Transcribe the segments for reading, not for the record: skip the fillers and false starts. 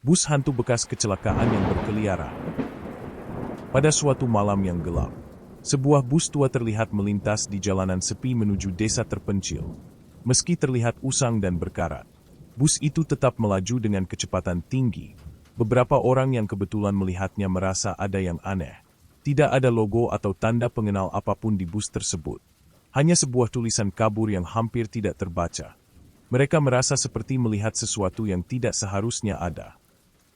Bus hantu bekas kecelakaan yang berkeliaran. Pada suatu malam yang gelap, sebuah bus tua terlihat melintas di jalanan sepi menuju desa terpencil. Meski terlihat usang dan berkarat, bus itu tetap melaju dengan kecepatan tinggi. Beberapa orang yang kebetulan melihatnya merasa ada yang aneh. Tidak ada logo atau tanda pengenal apapun di bus tersebut. Hanya sebuah tulisan kabur yang hampir tidak terbaca. Mereka merasa seperti melihat sesuatu yang tidak seharusnya ada.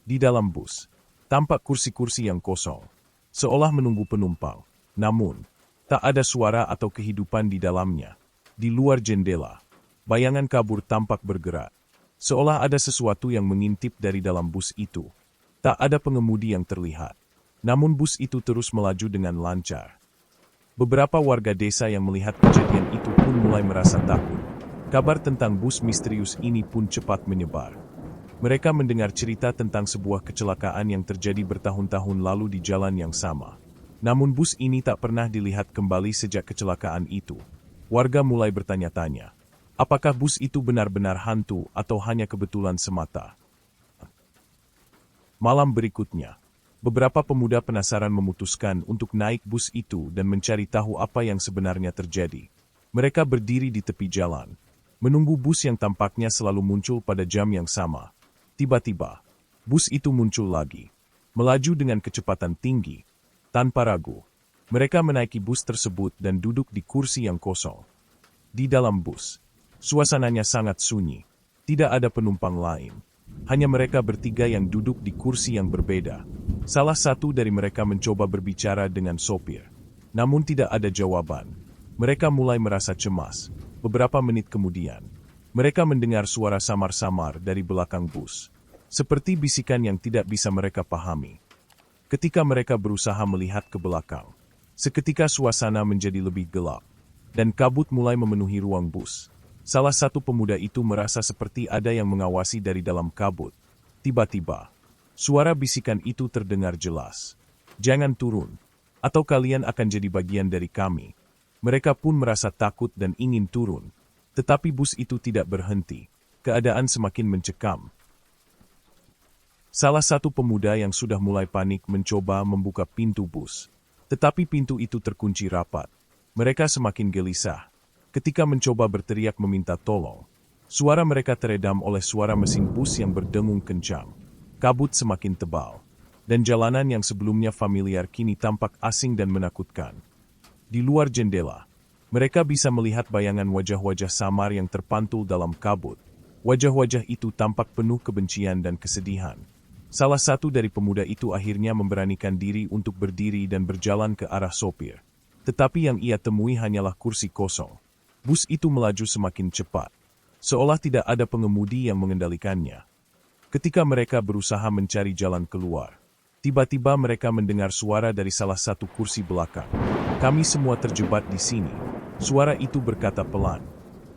Di dalam bus, tampak kursi-kursi yang kosong, seolah menunggu penumpang. Namun, tak ada suara atau kehidupan di dalamnya. Di luar jendela, bayangan kabur tampak bergerak, seolah ada sesuatu yang mengintip dari dalam bus itu. Tak ada pengemudi yang terlihat, namun bus itu terus melaju dengan lancar. Beberapa warga desa yang melihat kejadian itu pun mulai merasa takut. Kabar tentang bus misterius ini pun cepat menyebar. Mereka mendengar cerita tentang sebuah kecelakaan yang terjadi bertahun-tahun lalu di jalan yang sama. Namun bus ini tak pernah dilihat kembali sejak kecelakaan itu. Warga mulai bertanya-tanya, apakah bus itu benar-benar hantu atau hanya kebetulan semata? Malam berikutnya, beberapa pemuda penasaran memutuskan untuk naik bus itu dan mencari tahu apa yang sebenarnya terjadi. Mereka berdiri di tepi jalan, menunggu bus yang tampaknya selalu muncul pada jam yang sama. Tiba-tiba, bus itu muncul lagi, melaju dengan kecepatan tinggi. Tanpa ragu, mereka menaiki bus tersebut dan duduk di kursi yang kosong. Di dalam bus, suasananya sangat sunyi, tidak ada penumpang lain. Hanya mereka bertiga yang duduk di kursi yang berbeda. Salah satu dari mereka mencoba berbicara dengan sopir, namun tidak ada jawaban. Mereka mulai merasa cemas. Beberapa menit kemudian, mereka mendengar suara samar-samar dari belakang bus, seperti bisikan yang tidak bisa mereka pahami. Ketika mereka berusaha melihat ke belakang, seketika suasana menjadi lebih gelap, dan kabut mulai memenuhi ruang bus. Salah satu pemuda itu merasa seperti ada yang mengawasi dari dalam kabut. Tiba-tiba, suara bisikan itu terdengar jelas. "Jangan turun, atau kalian akan jadi bagian dari kami." Mereka pun merasa takut dan ingin turun. Tetapi bus itu tidak berhenti. Keadaan semakin mencekam. Salah satu pemuda yang sudah mulai panik mencoba membuka pintu bus. Tetapi pintu itu terkunci rapat. Mereka semakin gelisah. Ketika mencoba berteriak meminta tolong, suara mereka teredam oleh suara mesin bus yang berdengung kencang. Kabut semakin tebal, dan jalanan yang sebelumnya familiar kini tampak asing dan menakutkan. Di luar jendela, mereka bisa melihat bayangan wajah-wajah samar yang terpantul dalam kabut. Wajah-wajah itu tampak penuh kebencian dan kesedihan. Salah satu dari pemuda itu akhirnya memberanikan diri untuk berdiri dan berjalan ke arah sopir. Tetapi yang ia temui hanyalah kursi kosong. Bus itu melaju semakin cepat, seolah tidak ada pengemudi yang mengendalikannya. Ketika mereka berusaha mencari jalan keluar, tiba-tiba mereka mendengar suara dari salah satu kursi belakang. "Kami semua terjebak di sini," suara itu berkata pelan.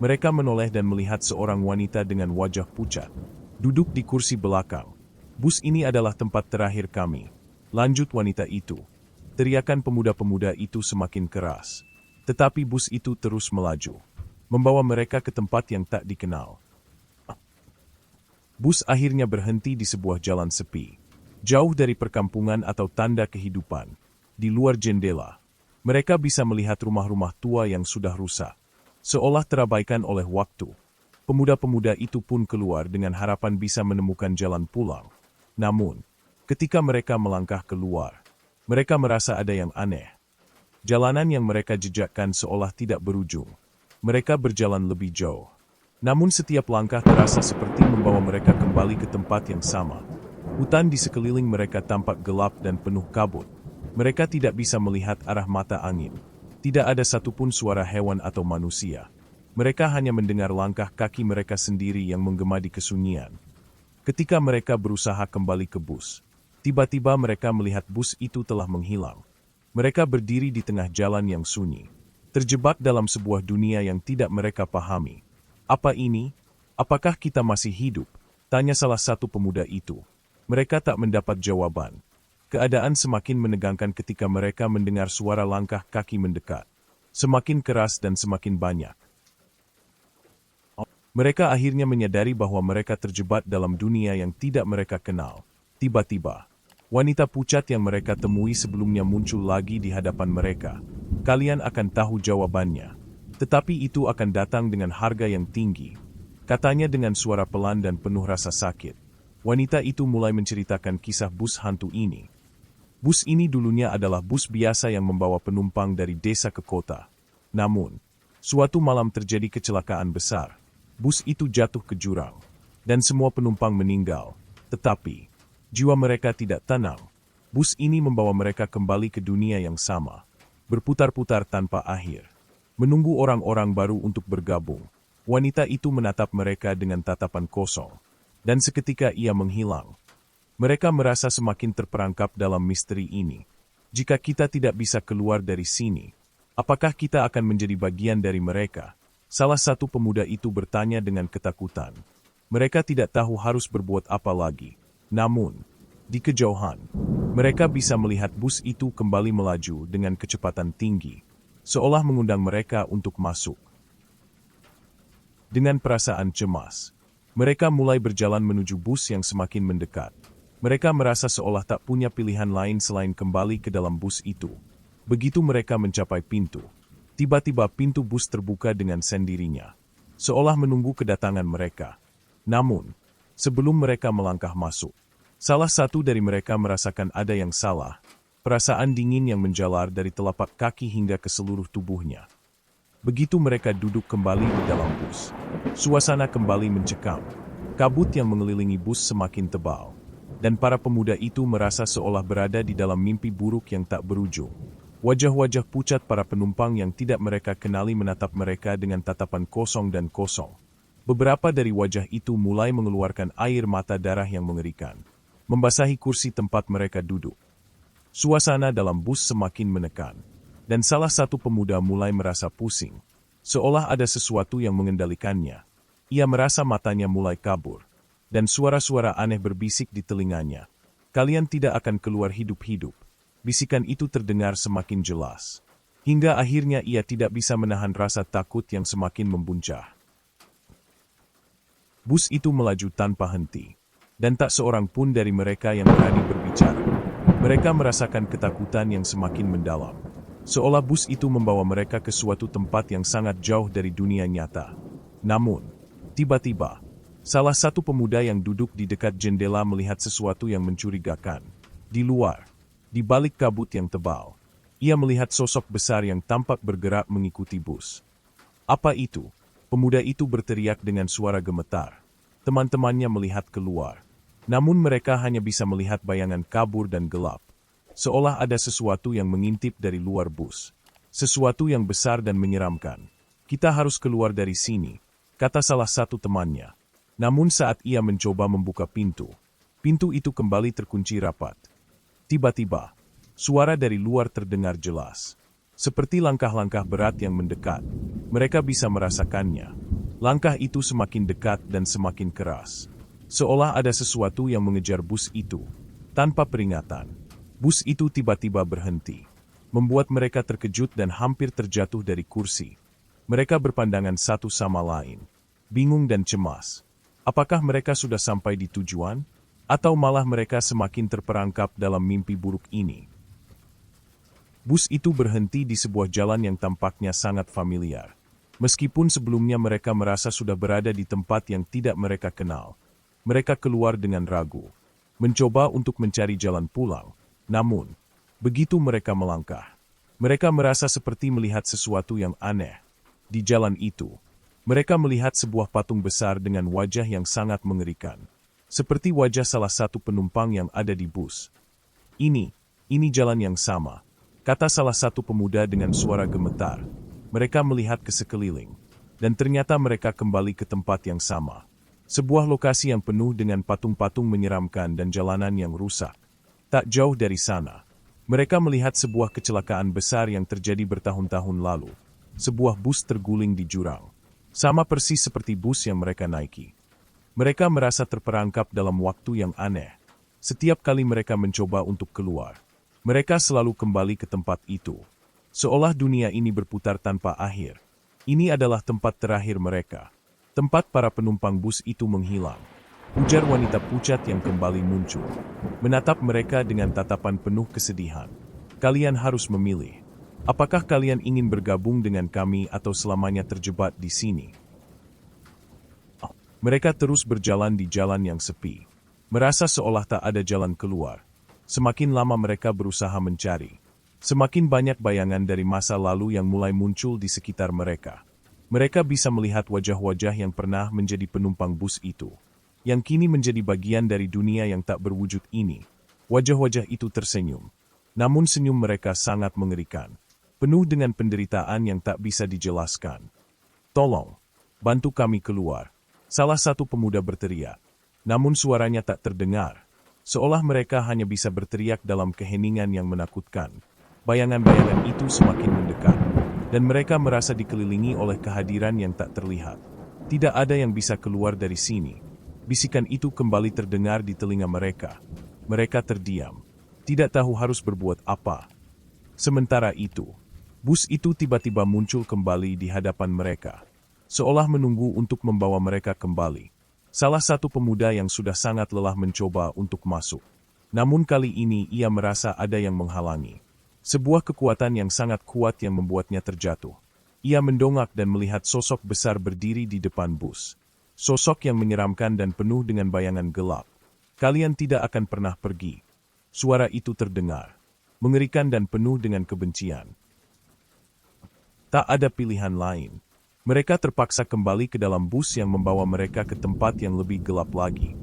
Mereka menoleh dan melihat seorang wanita dengan wajah pucat, duduk di kursi belakang. "Bus ini adalah tempat terakhir kami," lanjut wanita itu. Teriakan pemuda-pemuda itu semakin keras. Tetapi bus itu terus melaju, membawa mereka ke tempat yang tak dikenal. Bus akhirnya berhenti di sebuah jalan sepi, jauh dari perkampungan atau tanda kehidupan. Di luar jendela, mereka bisa melihat rumah-rumah tua yang sudah rusak, seolah terabaikan oleh waktu. Pemuda-pemuda itu pun keluar dengan harapan bisa menemukan jalan pulang. Namun, ketika mereka melangkah keluar, mereka merasa ada yang aneh. Jalanan yang mereka jejakkan seolah tidak berujung. Mereka berjalan lebih jauh. Namun setiap langkah terasa seperti membawa mereka kembali ke tempat yang sama. Hutan di sekeliling mereka tampak gelap dan penuh kabut. Mereka tidak bisa melihat arah mata angin. Tidak ada satupun suara hewan atau manusia. Mereka hanya mendengar langkah kaki mereka sendiri yang menggema di kesunyian. Ketika mereka berusaha kembali ke bus, tiba-tiba mereka melihat bus itu telah menghilang. Mereka berdiri di tengah jalan yang sunyi, terjebak dalam sebuah dunia yang tidak mereka pahami. "Apa ini? Apakah kita masih hidup?" tanya salah satu pemuda itu. Mereka tak mendapat jawaban. Keadaan semakin menegangkan ketika mereka mendengar suara langkah kaki mendekat. Semakin keras dan semakin banyak. Mereka akhirnya menyadari bahwa mereka terjebak dalam dunia yang tidak mereka kenal. Tiba-tiba, wanita pucat yang mereka temui sebelumnya muncul lagi di hadapan mereka. Kalian akan tahu jawabannya. Tetapi itu akan datang dengan harga yang tinggi. Katanya dengan suara pelan dan penuh rasa sakit. Wanita itu mulai menceritakan kisah bus hantu ini. Bus ini dulunya adalah bus biasa yang membawa penumpang dari desa ke kota. Namun, suatu malam terjadi kecelakaan besar. Bus itu jatuh ke jurang, dan semua penumpang meninggal. Tetapi, jiwa mereka tidak tenang. Bus ini membawa mereka kembali ke dunia yang sama, berputar-putar tanpa akhir, menunggu orang-orang baru untuk bergabung. Wanita itu menatap mereka dengan tatapan kosong, dan seketika ia menghilang. Mereka merasa semakin terperangkap dalam misteri ini. Jika kita tidak bisa keluar dari sini, apakah kita akan menjadi bagian dari mereka? Salah satu pemuda itu bertanya dengan ketakutan. Mereka tidak tahu harus berbuat apa lagi. Namun, di kejauhan, mereka bisa melihat bus itu kembali melaju dengan kecepatan tinggi, seolah mengundang mereka untuk masuk. Dengan perasaan cemas, mereka mulai berjalan menuju bus yang semakin mendekat. Mereka merasa seolah tak punya pilihan lain selain kembali ke dalam bus itu. Begitu mereka mencapai pintu, tiba-tiba pintu bus terbuka dengan sendirinya, seolah menunggu kedatangan mereka. Namun, sebelum mereka melangkah masuk, salah satu dari mereka merasakan ada yang salah. Perasaan dingin yang menjalar dari telapak kaki hingga ke seluruh tubuhnya. Begitu mereka duduk kembali di dalam bus, suasana kembali mencekam. Kabut yang mengelilingi bus semakin tebal, dan para pemuda itu merasa seolah berada di dalam mimpi buruk yang tak berujung. Wajah-wajah pucat para penumpang yang tidak mereka kenali menatap mereka dengan tatapan kosong dan kosong. Beberapa dari wajah itu mulai mengeluarkan air mata darah yang mengerikan, membasahi kursi tempat mereka duduk. Suasana dalam bus semakin menekan, dan salah satu pemuda mulai merasa pusing, seolah ada sesuatu yang mengendalikannya. Ia merasa matanya mulai kabur, dan suara-suara aneh berbisik di telinganya. Kalian tidak akan keluar hidup-hidup. Bisikan itu terdengar semakin jelas, hingga akhirnya ia tidak bisa menahan rasa takut yang semakin membuncah. Bus itu melaju tanpa henti, dan tak seorang pun dari mereka yang berani berbicara. Mereka merasakan ketakutan yang semakin mendalam, seolah bus itu membawa mereka ke suatu tempat yang sangat jauh dari dunia nyata. Namun, tiba-tiba, salah satu pemuda yang duduk di dekat jendela melihat sesuatu yang mencurigakan. Di luar, di balik kabut yang tebal, ia melihat sosok besar yang tampak bergerak mengikuti bus. Apa itu? Pemuda itu berteriak dengan suara gemetar. Teman-temannya melihat keluar, namun mereka hanya bisa melihat bayangan kabur dan gelap, seolah ada sesuatu yang mengintip dari luar bus. Sesuatu yang besar dan menyeramkan. Kita harus keluar dari sini, kata salah satu temannya. Namun saat ia mencoba membuka pintu, pintu itu kembali terkunci rapat. Tiba-tiba, suara dari luar terdengar jelas. Seperti langkah-langkah berat yang mendekat. Mereka bisa merasakannya. Langkah itu semakin dekat dan semakin keras. Seolah ada sesuatu yang mengejar bus itu. Tanpa peringatan, bus itu tiba-tiba berhenti. Membuat mereka terkejut dan hampir terjatuh dari kursi. Mereka berpandangan satu sama lain, bingung dan cemas. Apakah mereka sudah sampai di tujuan? Atau malah mereka semakin terperangkap dalam mimpi buruk ini? Bus itu berhenti di sebuah jalan yang tampaknya sangat familiar. Meskipun sebelumnya mereka merasa sudah berada di tempat yang tidak mereka kenal. Mereka keluar dengan ragu, mencoba untuk mencari jalan pulang. Namun, begitu mereka melangkah, mereka merasa seperti melihat sesuatu yang aneh. Di jalan itu, mereka melihat sebuah patung besar dengan wajah yang sangat mengerikan. Seperti wajah salah satu penumpang yang ada di bus. Ini jalan yang sama, kata salah satu pemuda dengan suara gemetar. Mereka melihat ke sekeliling, dan ternyata mereka kembali ke tempat yang sama. Sebuah lokasi yang penuh dengan patung-patung menyeramkan dan jalanan yang rusak. Tak jauh dari sana, mereka melihat sebuah kecelakaan besar yang terjadi bertahun-tahun lalu. Sebuah bus terguling di jurang, sama persis seperti bus yang mereka naiki. Mereka merasa terperangkap dalam waktu yang aneh. Setiap kali mereka mencoba untuk keluar, mereka selalu kembali ke tempat itu. Seolah dunia ini berputar tanpa akhir. Ini adalah tempat terakhir mereka. Tempat para penumpang bus itu menghilang. Ujar wanita pucat yang kembali muncul. Menatap mereka dengan tatapan penuh kesedihan. Kalian harus memilih. Apakah kalian ingin bergabung dengan kami atau selamanya terjebak di sini? Mereka terus berjalan di jalan yang sepi. Merasa seolah tak ada jalan keluar. Semakin lama mereka berusaha mencari. Semakin banyak bayangan dari masa lalu yang mulai muncul di sekitar mereka. Mereka bisa melihat wajah-wajah yang pernah menjadi penumpang bus itu, yang kini menjadi bagian dari dunia yang tak berwujud ini. Wajah-wajah itu tersenyum. Namun senyum mereka sangat mengerikan, penuh dengan penderitaan yang tak bisa dijelaskan. Tolong, bantu kami keluar. Salah satu pemuda berteriak. Namun suaranya tak terdengar. Seolah mereka hanya bisa berteriak dalam keheningan yang menakutkan. Bayangan-bayangan itu semakin mendekat, dan mereka merasa dikelilingi oleh kehadiran yang tak terlihat. Tidak ada yang bisa keluar dari sini. Bisikan itu kembali terdengar di telinga mereka. Mereka terdiam, tidak tahu harus berbuat apa. Sementara itu, bus itu tiba-tiba muncul kembali di hadapan mereka, seolah menunggu untuk membawa mereka kembali. Salah satu pemuda yang sudah sangat lelah mencoba untuk masuk. Namun kali ini ia merasa ada yang menghalangi. Sebuah kekuatan yang sangat kuat yang membuatnya terjatuh. Ia mendongak dan melihat sosok besar berdiri di depan bus. Sosok yang menyeramkan dan penuh dengan bayangan gelap. Kalian tidak akan pernah pergi. Suara itu terdengar, mengerikan dan penuh dengan kebencian. Tak ada pilihan lain. Mereka terpaksa kembali ke dalam bus yang membawa mereka ke tempat yang lebih gelap lagi.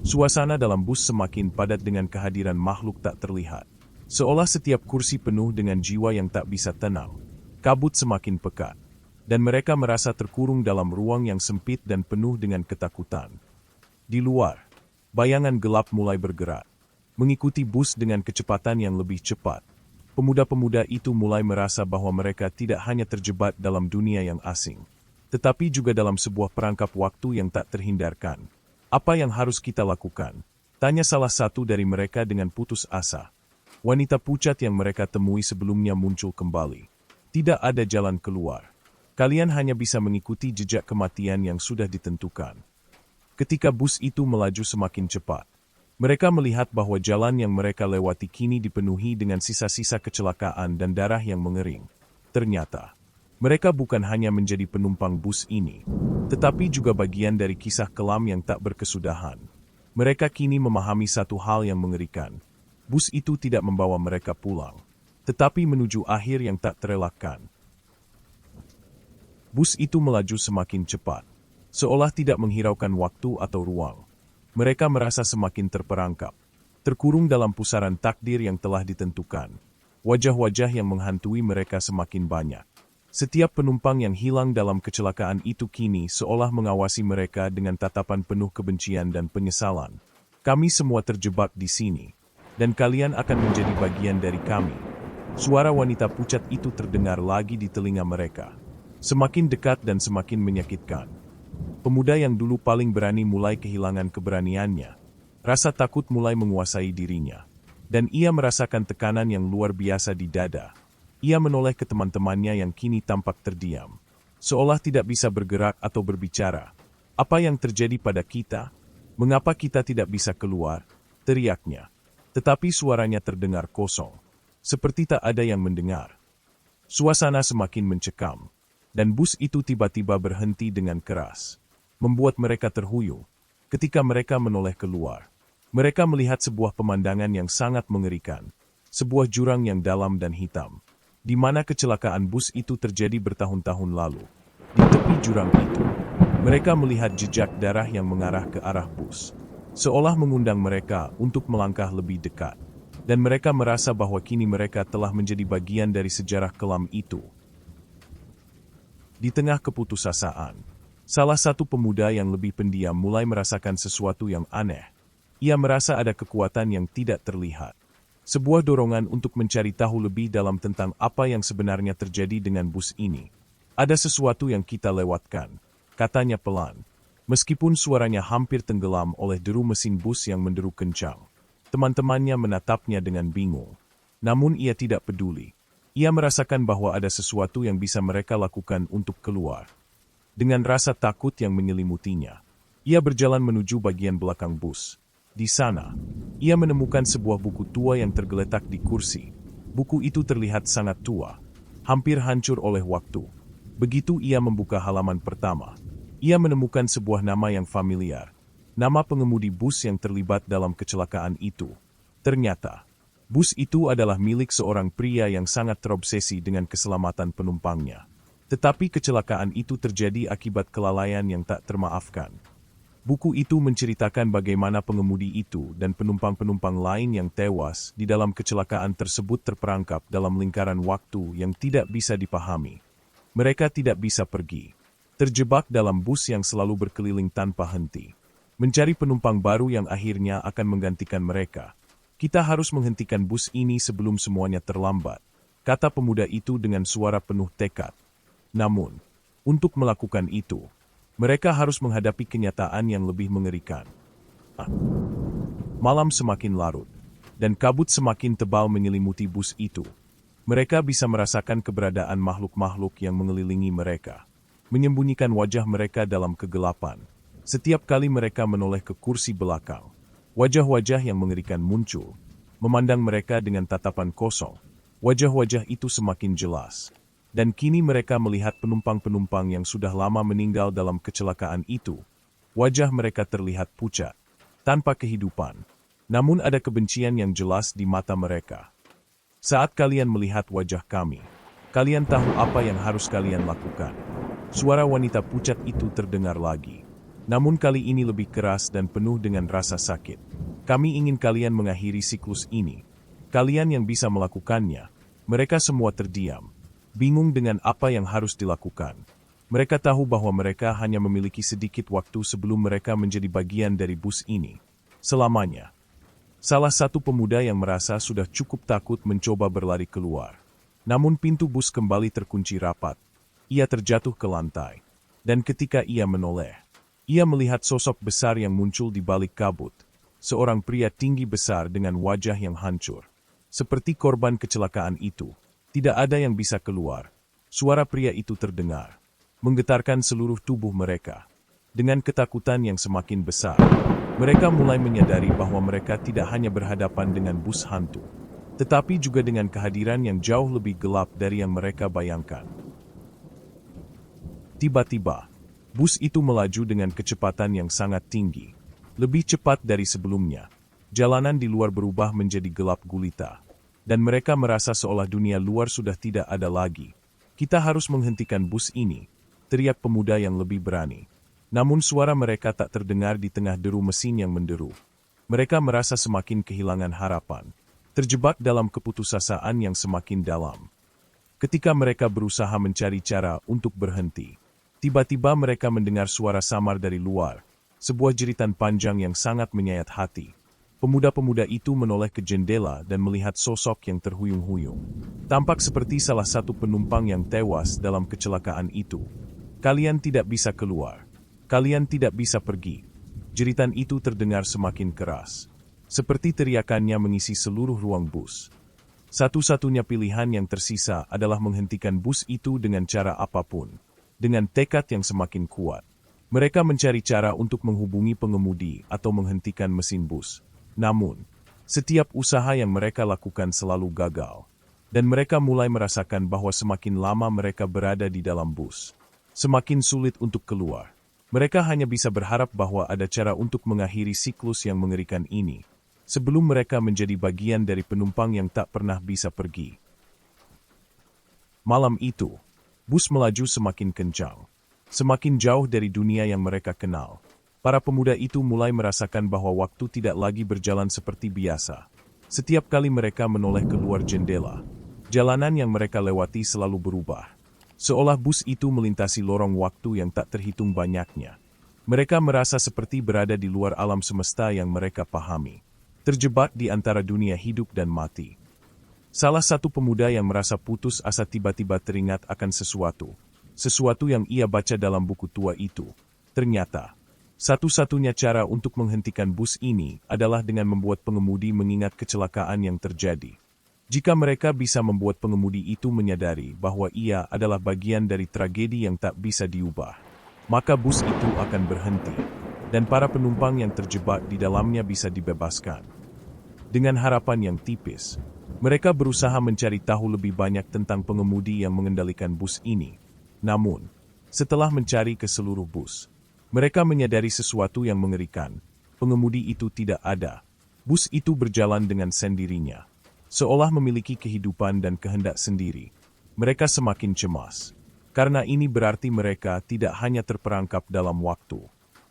Suasana dalam bus semakin padat dengan kehadiran makhluk tak terlihat. Seolah setiap kursi penuh dengan jiwa yang tak bisa tenang. Kabut semakin pekat, dan mereka merasa terkurung dalam ruang yang sempit dan penuh dengan ketakutan. Di luar, bayangan gelap mulai bergerak, mengikuti bus dengan kecepatan yang lebih cepat. Pemuda-pemuda itu mulai merasa bahwa mereka tidak hanya terjebak dalam dunia yang asing, tetapi juga dalam sebuah perangkap waktu yang tak terhindarkan. Apa yang harus kita lakukan? Tanya salah satu dari mereka dengan putus asa. Wanita pucat yang mereka temui sebelumnya muncul kembali. Tidak ada jalan keluar. Kalian hanya bisa mengikuti jejak kematian yang sudah ditentukan. Ketika bus itu melaju semakin cepat, mereka melihat bahwa jalan yang mereka lewati kini dipenuhi dengan sisa-sisa kecelakaan dan darah yang mengering. Ternyata, mereka bukan hanya menjadi penumpang bus ini, tetapi juga bagian dari kisah kelam yang tak berkesudahan. Mereka kini memahami satu hal yang mengerikan. Bus itu tidak membawa mereka pulang, tetapi menuju akhir yang tak terelakkan. Bus itu melaju semakin cepat, seolah tidak menghiraukan waktu atau ruang. Mereka merasa semakin terperangkap, terkurung dalam pusaran takdir yang telah ditentukan. Wajah-wajah yang menghantui mereka semakin banyak. Setiap penumpang yang hilang dalam kecelakaan itu kini seolah mengawasi mereka dengan tatapan penuh kebencian dan penyesalan. Kami semua terjebak di sini, dan kalian akan menjadi bagian dari kami. Suara wanita pucat itu terdengar lagi di telinga mereka. Semakin dekat dan semakin menyakitkan. Pemuda yang dulu paling berani mulai kehilangan keberaniannya. Rasa takut mulai menguasai dirinya. Dan ia merasakan tekanan yang luar biasa di dada. Ia menoleh ke teman-temannya yang kini tampak terdiam. Seolah tidak bisa bergerak atau berbicara. Apa yang terjadi pada kita? Mengapa kita tidak bisa keluar? Teriaknya. Tetapi suaranya terdengar kosong. Seperti tak ada yang mendengar. Suasana semakin mencekam. Dan bus itu tiba-tiba berhenti dengan keras. Membuat mereka terhuyung. Ketika mereka menoleh keluar, mereka melihat sebuah pemandangan yang sangat mengerikan. Sebuah jurang yang dalam dan hitam, di mana kecelakaan bus itu terjadi bertahun-tahun lalu. Di tepi jurang itu, mereka melihat jejak darah yang mengarah ke arah bus, seolah mengundang mereka untuk melangkah lebih dekat. Dan mereka merasa bahwa kini mereka telah menjadi bagian dari sejarah kelam itu. Di tengah keputusasaan, salah satu pemuda yang lebih pendiam mulai merasakan sesuatu yang aneh. Ia merasa ada kekuatan yang tidak terlihat. Sebuah dorongan untuk mencari tahu lebih dalam tentang apa yang sebenarnya terjadi dengan bus ini. Ada sesuatu yang kita lewatkan, katanya pelan. Meskipun suaranya hampir tenggelam oleh deru mesin bus yang menderu kencang. Teman-temannya menatapnya dengan bingung. Namun ia tidak peduli. Ia merasakan bahwa ada sesuatu yang bisa mereka lakukan untuk keluar. Dengan rasa takut yang menyelimutinya, ia berjalan menuju bagian belakang bus. Di sana, ia menemukan sebuah buku tua yang tergeletak di kursi. Buku itu terlihat sangat tua, hampir hancur oleh waktu. Begitu ia membuka halaman pertama, ia menemukan sebuah nama yang familiar. Nama pengemudi bus yang terlibat dalam kecelakaan itu. Ternyata, bus itu adalah milik seorang pria yang sangat terobsesi dengan keselamatan penumpangnya. Tetapi kecelakaan itu terjadi akibat kelalaian yang tak termaafkan. Buku itu menceritakan bagaimana pengemudi itu dan penumpang-penumpang lain yang tewas di dalam kecelakaan tersebut terperangkap dalam lingkaran waktu yang tidak bisa dipahami. Mereka tidak bisa pergi, terjebak dalam bus yang selalu berkeliling tanpa henti, mencari penumpang baru yang akhirnya akan menggantikan mereka. Kita harus menghentikan bus ini sebelum semuanya terlambat, kata pemuda itu dengan suara penuh tekad. Namun, untuk melakukan itu, mereka harus menghadapi kenyataan yang lebih mengerikan. Malam semakin larut, dan kabut semakin tebal menyelimuti bus itu. Mereka bisa merasakan keberadaan makhluk-makhluk yang mengelilingi mereka, menyembunyikan wajah mereka dalam kegelapan. Setiap kali mereka menoleh ke kursi belakang, wajah-wajah yang mengerikan muncul, memandang mereka dengan tatapan kosong. Wajah-wajah itu semakin jelas. Dan kini mereka melihat penumpang-penumpang yang sudah lama meninggal dalam kecelakaan itu. Wajah mereka terlihat pucat, tanpa kehidupan. Namun ada kebencian yang jelas di mata mereka. Saat kalian melihat wajah kami, kalian tahu apa yang harus kalian lakukan. Suara wanita pucat itu terdengar lagi. Namun kali ini lebih keras dan penuh dengan rasa sakit. Kami ingin kalian mengakhiri siklus ini. Kalian yang bisa melakukannya. Mereka semua terdiam, bingung dengan apa yang harus dilakukan. Mereka tahu bahwa mereka hanya memiliki sedikit waktu sebelum mereka menjadi bagian dari bus ini. Selamanya. Salah satu pemuda yang merasa sudah cukup takut mencoba berlari keluar. Namun pintu bus kembali terkunci rapat. Ia terjatuh ke lantai. Dan ketika ia menoleh, ia melihat sosok besar yang muncul di balik kabut. Seorang pria tinggi besar dengan wajah yang hancur. Seperti korban kecelakaan itu. Tidak ada yang bisa keluar. Suara pria itu terdengar, menggetarkan seluruh tubuh mereka. Dengan ketakutan yang semakin besar, mereka mulai menyadari bahwa mereka tidak hanya berhadapan dengan bus hantu, tetapi juga dengan kehadiran yang jauh lebih gelap dari yang mereka bayangkan. Tiba-tiba, bus itu melaju dengan kecepatan yang sangat tinggi, lebih cepat dari sebelumnya. Jalanan di luar berubah menjadi gelap gulita. Dan mereka merasa seolah dunia luar sudah tidak ada lagi. Kita harus menghentikan bus ini, teriak pemuda yang lebih berani. Namun suara mereka tak terdengar di tengah deru mesin yang menderu. Mereka merasa semakin kehilangan harapan, terjebak dalam keputusasaan yang semakin dalam. Ketika mereka berusaha mencari cara untuk berhenti, tiba-tiba mereka mendengar suara samar dari luar, sebuah jeritan panjang yang sangat menyayat hati. Pemuda-pemuda itu menoleh ke jendela dan melihat sosok yang terhuyung-huyung. Tampak seperti salah satu penumpang yang tewas dalam kecelakaan itu. Kalian tidak bisa keluar. Kalian tidak bisa pergi. Jeritan itu terdengar semakin keras. Seperti teriakannya mengisi seluruh ruang bus. Satu-satunya pilihan yang tersisa adalah menghentikan bus itu dengan cara apapun. Dengan tekad yang semakin kuat. Mereka mencari cara untuk menghubungi pengemudi atau menghentikan mesin bus. Namun, setiap usaha yang mereka lakukan selalu gagal, dan mereka mulai merasakan bahwa semakin lama mereka berada di dalam bus, semakin sulit untuk keluar. Mereka hanya bisa berharap bahwa ada cara untuk mengakhiri siklus yang mengerikan ini, sebelum mereka menjadi bagian dari penumpang yang tak pernah bisa pergi. Malam itu, bus melaju semakin kencang, semakin jauh dari dunia yang mereka kenal. Para pemuda itu mulai merasakan bahwa waktu tidak lagi berjalan seperti biasa. Setiap kali mereka menoleh keluar jendela, jalanan yang mereka lewati selalu berubah. Seolah bus itu melintasi lorong waktu yang tak terhitung banyaknya. Mereka merasa seperti berada di luar alam semesta yang mereka pahami, terjebak di antara dunia hidup dan mati. Salah satu pemuda yang merasa putus asa tiba-tiba teringat akan sesuatu yang ia baca dalam buku tua itu. Ternyata, satu-satunya cara untuk menghentikan bus ini adalah dengan membuat pengemudi mengingat kecelakaan yang terjadi. Jika mereka bisa membuat pengemudi itu menyadari bahwa ia adalah bagian dari tragedi yang tak bisa diubah, maka bus itu akan berhenti, dan para penumpang yang terjebak di dalamnya bisa dibebaskan. Dengan harapan yang tipis, mereka berusaha mencari tahu lebih banyak tentang pengemudi yang mengendalikan bus ini. Namun, setelah mencari ke seluruh bus, mereka menyadari sesuatu yang mengerikan. Pengemudi itu tidak ada. Bus itu berjalan dengan sendirinya, seolah memiliki kehidupan dan kehendak sendiri. Mereka semakin cemas, karena ini berarti mereka tidak hanya terperangkap dalam waktu,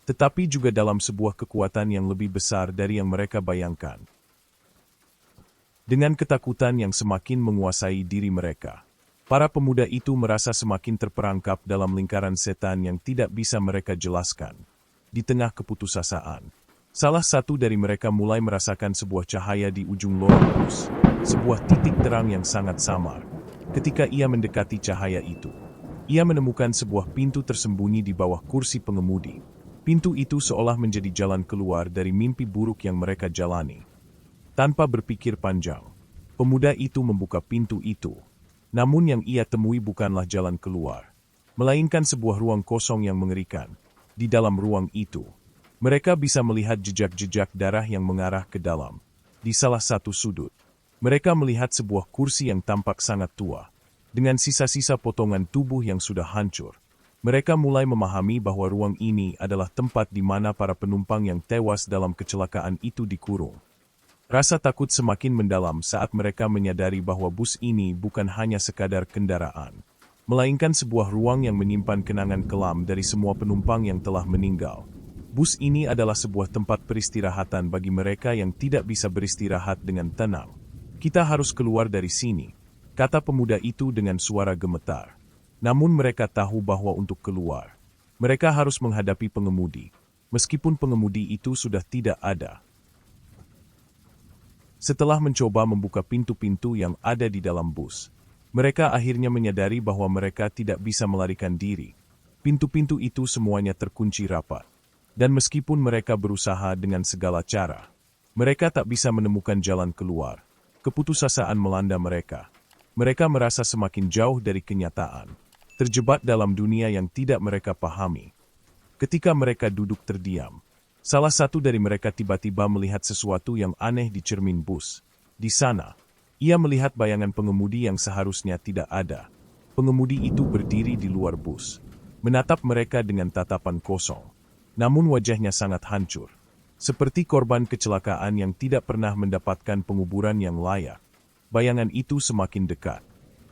tetapi juga dalam sebuah kekuatan yang lebih besar dari yang mereka bayangkan. Dengan ketakutan yang semakin menguasai diri mereka, para pemuda itu merasa semakin terperangkap dalam lingkaran setan yang tidak bisa mereka jelaskan. Di tengah keputusasaan, salah satu dari mereka mulai merasakan sebuah cahaya di ujung lorong bus, sebuah titik terang yang sangat samar. Ketika ia mendekati cahaya itu, ia menemukan sebuah pintu tersembunyi di bawah kursi pengemudi. Pintu itu seolah menjadi jalan keluar dari mimpi buruk yang mereka jalani. Tanpa berpikir panjang, pemuda itu membuka pintu itu. Namun yang ia temui bukanlah jalan keluar, melainkan sebuah ruang kosong yang mengerikan. Di dalam ruang itu, mereka bisa melihat jejak-jejak darah yang mengarah ke dalam. Di salah satu sudut, mereka melihat sebuah kursi yang tampak sangat tua, dengan sisa-sisa potongan tubuh yang sudah hancur. Mereka mulai memahami bahwa ruang ini adalah tempat di mana para penumpang yang tewas dalam kecelakaan itu dikurung. Rasa takut semakin mendalam saat mereka menyadari bahwa bus ini bukan hanya sekadar kendaraan, melainkan sebuah ruang yang menyimpan kenangan kelam dari semua penumpang yang telah meninggal. Bus ini adalah sebuah tempat peristirahatan bagi mereka yang tidak bisa beristirahat dengan tenang. "Kita harus keluar dari sini," kata pemuda itu dengan suara gemetar. Namun mereka tahu bahwa untuk keluar, mereka harus menghadapi pengemudi, meskipun pengemudi itu sudah tidak ada. Setelah mencoba membuka pintu-pintu yang ada di dalam bus, mereka akhirnya menyadari bahwa mereka tidak bisa melarikan diri. Pintu-pintu itu semuanya terkunci rapat, dan meskipun mereka berusaha dengan segala cara, mereka tak bisa menemukan jalan keluar. Keputusasaan melanda mereka. Mereka merasa semakin jauh dari kenyataan, terjebak dalam dunia yang tidak mereka pahami. Ketika mereka duduk terdiam, salah satu dari mereka tiba-tiba melihat sesuatu yang aneh di cermin bus. Di sana, ia melihat bayangan pengemudi yang seharusnya tidak ada. Pengemudi itu berdiri di luar bus, menatap mereka dengan tatapan kosong. Namun wajahnya sangat hancur, seperti korban kecelakaan yang tidak pernah mendapatkan penguburan yang layak. Bayangan itu semakin dekat,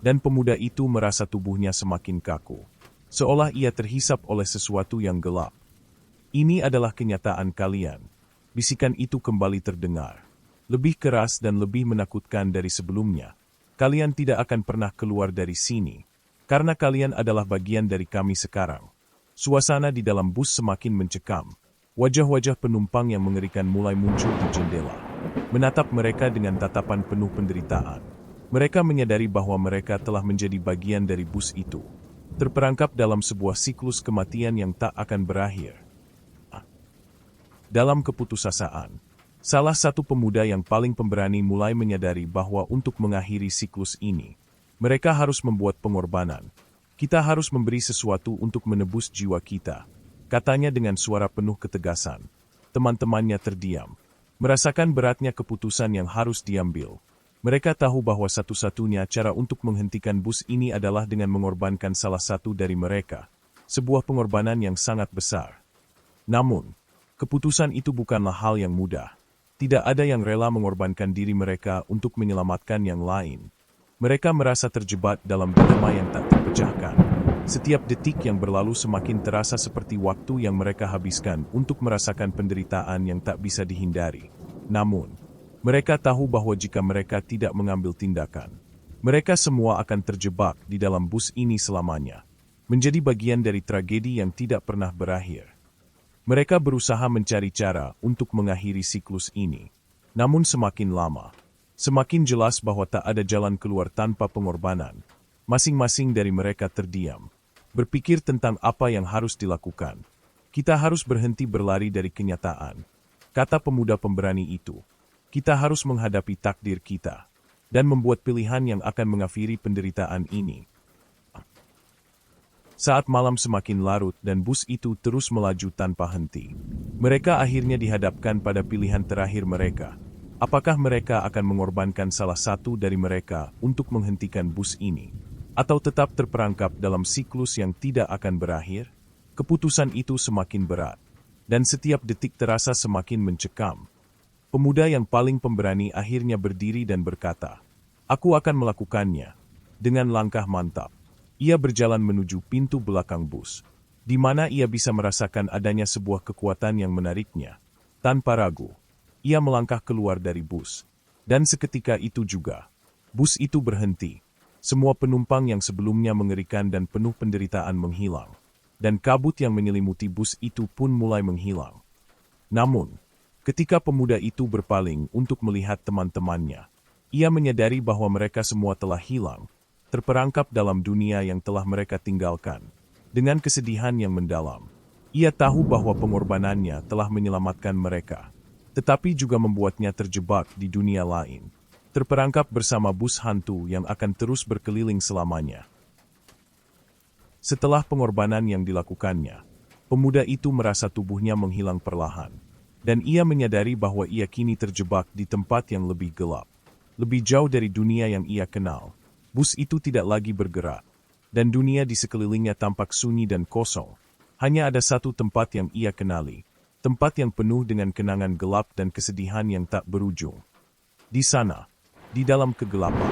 dan pemuda itu merasa tubuhnya semakin kaku, seolah ia terhisap oleh sesuatu yang gelap. "Ini adalah kenyataan kalian." Bisikan itu kembali terdengar, lebih keras dan lebih menakutkan dari sebelumnya. "Kalian tidak akan pernah keluar dari sini, karena kalian adalah bagian dari kami sekarang." Suasana di dalam bus semakin mencekam. Wajah-wajah penumpang yang mengerikan mulai muncul di jendela, menatap mereka dengan tatapan penuh penderitaan. Mereka menyadari bahwa mereka telah menjadi bagian dari bus itu, terperangkap dalam sebuah siklus kematian yang tak akan berakhir. Dalam keputusasaan, salah satu pemuda yang paling pemberani mulai menyadari bahwa untuk mengakhiri siklus ini, mereka harus membuat pengorbanan. "Kita harus memberi sesuatu untuk menebus jiwa kita," katanya dengan suara penuh ketegasan. Teman-temannya terdiam, merasakan beratnya keputusan yang harus diambil. Mereka tahu bahwa satu-satunya cara untuk menghentikan bus ini adalah dengan mengorbankan salah satu dari mereka, sebuah pengorbanan yang sangat besar. Namun, keputusan itu bukanlah hal yang mudah. Tidak ada yang rela mengorbankan diri mereka untuk menyelamatkan yang lain. Mereka merasa terjebak dalam dilema yang tak terpecahkan. Setiap detik yang berlalu semakin terasa seperti waktu yang mereka habiskan untuk merasakan penderitaan yang tak bisa dihindari. Namun, mereka tahu bahwa jika mereka tidak mengambil tindakan, mereka semua akan terjebak di dalam bus ini selamanya, menjadi bagian dari tragedi yang tidak pernah berakhir. Mereka berusaha mencari cara untuk mengakhiri siklus ini. Namun semakin lama, semakin jelas bahwa tak ada jalan keluar tanpa pengorbanan. Masing-masing dari mereka terdiam, berpikir tentang apa yang harus dilakukan. "Kita harus berhenti berlari dari kenyataan," kata pemuda pemberani itu. "Kita harus menghadapi takdir kita, dan membuat pilihan yang akan mengakhiri penderitaan ini." Saat malam semakin larut dan bus itu terus melaju tanpa henti, mereka akhirnya dihadapkan pada pilihan terakhir mereka. Apakah mereka akan mengorbankan salah satu dari mereka untuk menghentikan bus ini, atau tetap terperangkap dalam siklus yang tidak akan berakhir? Keputusan itu semakin berat, dan setiap detik terasa semakin mencekam. Pemuda yang paling pemberani akhirnya berdiri dan berkata, "Aku akan melakukannya." Dengan langkah mantap, ia berjalan menuju pintu belakang bus, di mana ia bisa merasakan adanya sebuah kekuatan yang menariknya. Tanpa ragu, ia melangkah keluar dari bus, dan seketika itu juga, bus itu berhenti. Semua penumpang yang sebelumnya mengerikan dan penuh penderitaan menghilang, dan kabut yang menyelimuti bus itu pun mulai menghilang. Namun, ketika pemuda itu berpaling untuk melihat teman-temannya, ia menyadari bahwa mereka semua telah hilang, terperangkap dalam dunia yang telah mereka tinggalkan. Dengan kesedihan yang mendalam, ia tahu bahwa pengorbanannya telah menyelamatkan mereka, tetapi juga membuatnya terjebak di dunia lain, terperangkap bersama bus hantu yang akan terus berkeliling selamanya. Setelah pengorbanan yang dilakukannya, pemuda itu merasa tubuhnya menghilang perlahan, dan ia menyadari bahwa ia kini terjebak di tempat yang lebih gelap, lebih jauh dari dunia yang ia kenal. Bus itu tidak lagi bergerak, dan dunia di sekelilingnya tampak sunyi dan kosong. Hanya ada satu tempat yang ia kenali, tempat yang penuh dengan kenangan gelap dan kesedihan yang tak berujung. Di sana, di dalam kegelapan,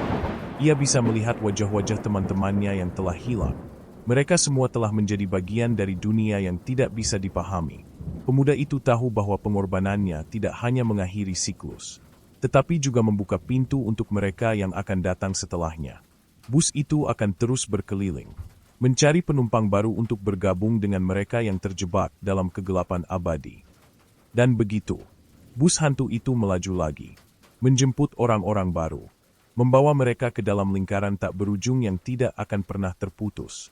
ia bisa melihat wajah-wajah teman-temannya yang telah hilang. Mereka semua telah menjadi bagian dari dunia yang tidak bisa dipahami. Pemuda itu tahu bahwa pengorbanannya tidak hanya mengakhiri siklus, tetapi juga membuka pintu untuk mereka yang akan datang setelahnya. Bus itu akan terus berkeliling, mencari penumpang baru untuk bergabung dengan mereka yang terjebak dalam kegelapan abadi. Dan begitu, bus hantu itu melaju lagi, menjemput orang-orang baru, membawa mereka ke dalam lingkaran tak berujung yang tidak akan pernah terputus.